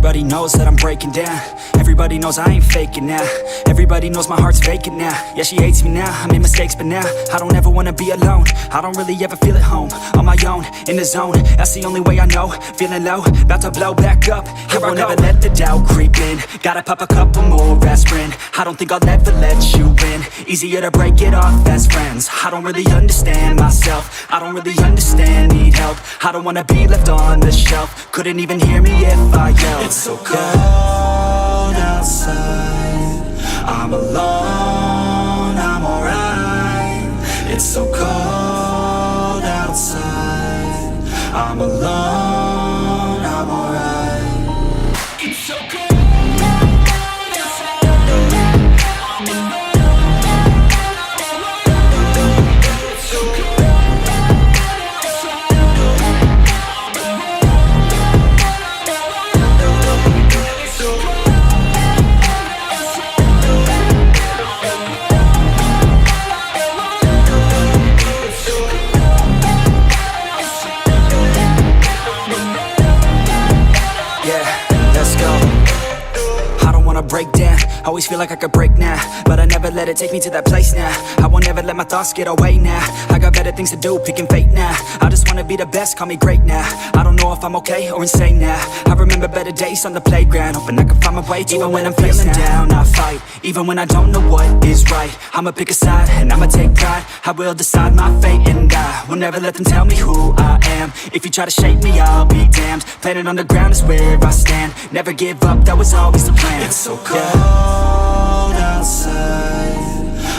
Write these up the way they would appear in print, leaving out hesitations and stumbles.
Everybody knows that I'm breaking down. Everybody knows I ain't faking now. Everybody knows my heart's vacant now. Yeah, she hates me now, I made mistakes, but now I don't ever wanna be alone. I don't really ever feel at home. On my own, in the zone, that's the only way I know. Feeling low, about to blow back up. Here I won't ever let the doubt creep in. Gotta pop a couple more aspirin. I don't think I'll ever let you in. Easier to break it off best friends. I don't really understand myself. I don't really understand, need help. I don't wanna be left on the shelf. Couldn't even hear me if I yelled. It's so cold outside, I'm alone, I'm alright. It's so cold outside, I'm alone, I'm alright. It's so cold. Break down, always feel like I could break now, but I never let it take me to that place now. I won't ever let my thoughts get away now. I got better things to do, picking fate now. I just wanna be the best, call me great now. I don't know if I'm okay or insane now. I remember better days on the playground, hoping I can find my way to even when I'm feeling down. I fight, even when I don't know what is right. I'ma pick a side, and I'ma take pride. I will decide my fate, and I will never let them tell me who I am. If you try to shake me, I'll be damned. Planet on the ground is where I stand. Never give up, that was always the plan. It's so cold outside,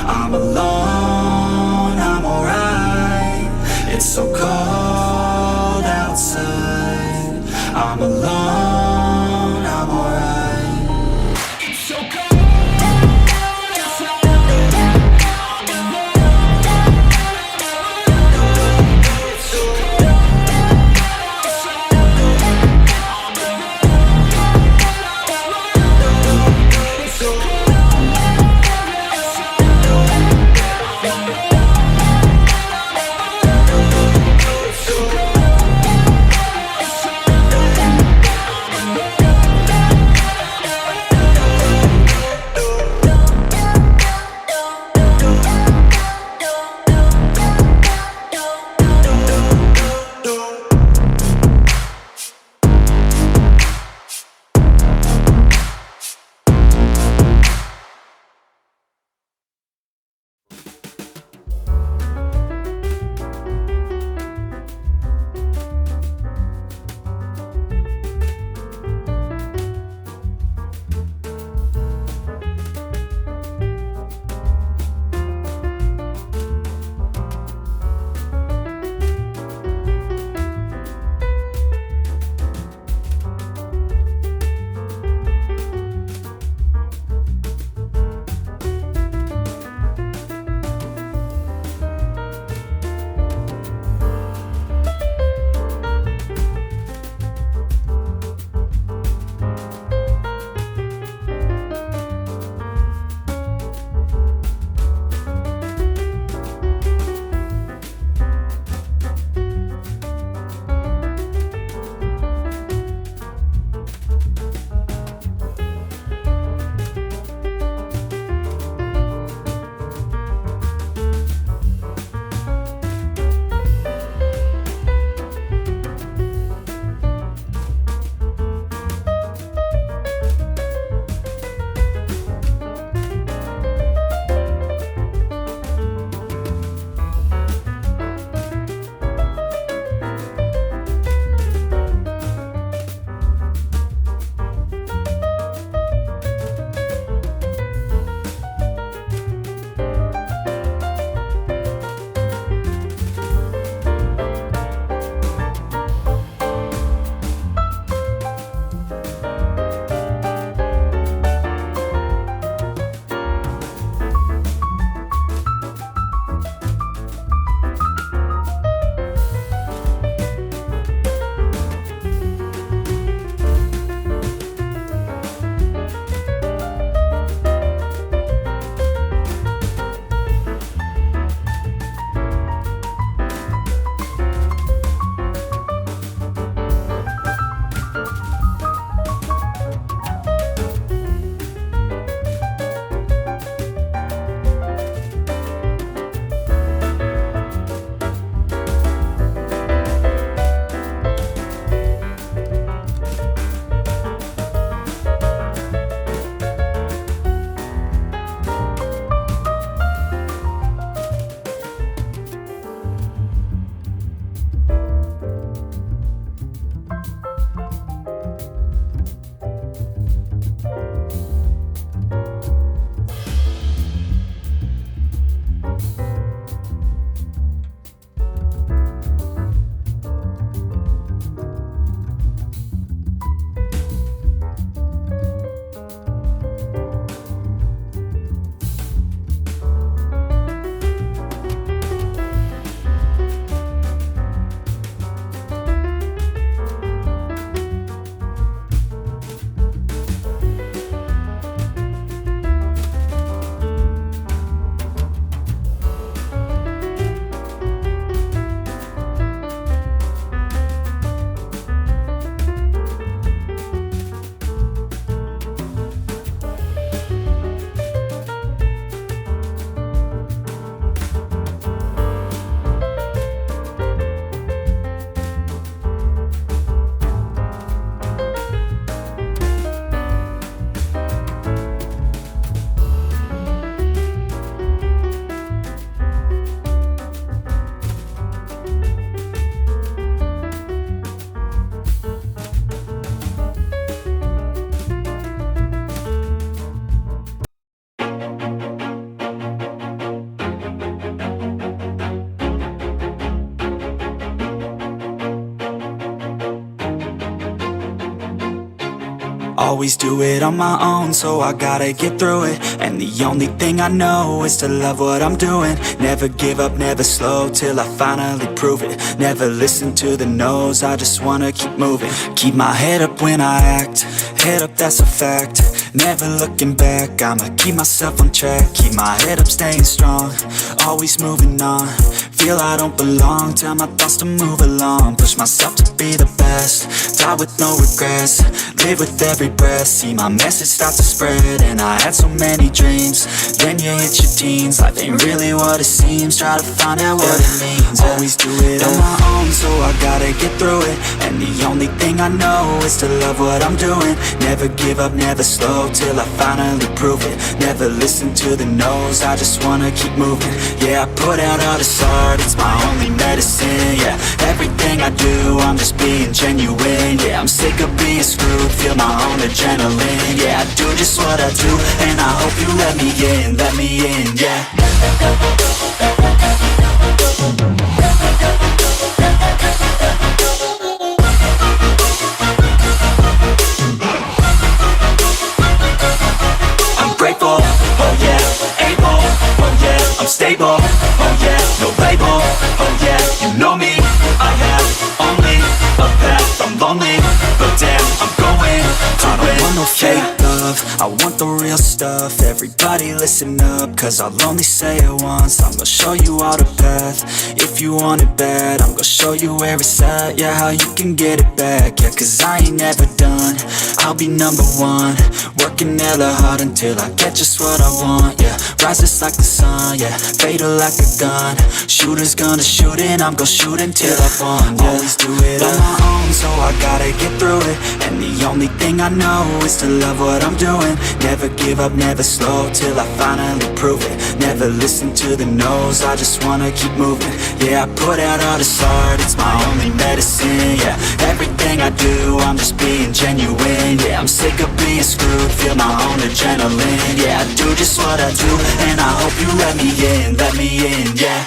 I'm alone, I'm alright. It's so cold outside, I'm alone, I'm alright. It's so cold. Always do it on my own, so I gotta get through it. And the only thing I know is to love what I'm doing. Never give up, never slow, till I finally prove it. Never listen to the no's, I just wanna keep moving. Keep my head up when I act, head up, that's a fact. Never looking back, I'ma keep myself on track. Keep my head up, staying strong, always moving on. Feel I don't belong, tell my thoughts to move along. Push myself to be the best, die with no regrets. Live with every breath, see my message start to spread. And I had so many dreams, then you hit your teens. Life ain't really what it seems, try to find out what it means. Always do it on my own, so I gotta get through it. And the only thing I know is to love what I'm doing. Never give up, never slow, till I finally prove it. Never listen to the no's, I just wanna keep moving. Yeah, I put out all this art, it's my only medicine. Yeah, everything I do, I'm just being genuine. Yeah, I'm sick of being screwed, feel my own adrenaline. Yeah, I do just what I do, and I hope you let me in, yeah. I'm grateful, oh yeah, able, oh yeah, I'm stable, oh yeah, no label, oh yeah, you know me, I have only a path, I'm lonely, but damn, I'm going to win. I don't want no fake love, I want the real stuff. Everybody listen up, cause I'll only say it once. I'm gonna show you all the path, if you want it bad. I'm gonna show you where it's at, yeah, how you can get it back. Yeah, cause I ain't never done, I'll be number one. Working hella hard until I get just what I want, yeah. Rises like the sun, yeah, fatal like a gun. Shooter's gonna shoot and I'm gonna shoot until I've won, yeah. Always do it on my own, so I gotta get through it. And the only thing I know is to love what I'm doing. Never give up, never slow, till I finally prove it. Never listen to the no's, I just wanna keep moving. Yeah, I put out all this art, it's my only medicine. Yeah, everything I do, I'm just being genuine. Yeah, I'm sick of being screwed, feel my own adrenaline. Yeah, I do just what I do, and I hope you let me in, yeah.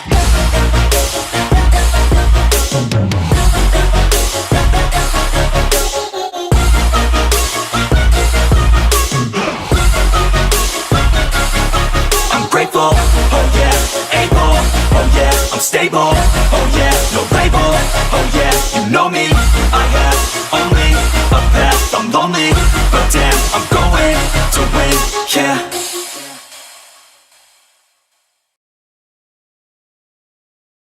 Grateful, oh yeah, able, oh yeah, I'm stable, oh yeah, no label, oh yeah, you know me, I have only a path, I'm lonely, but damn, I'm going to win, yeah.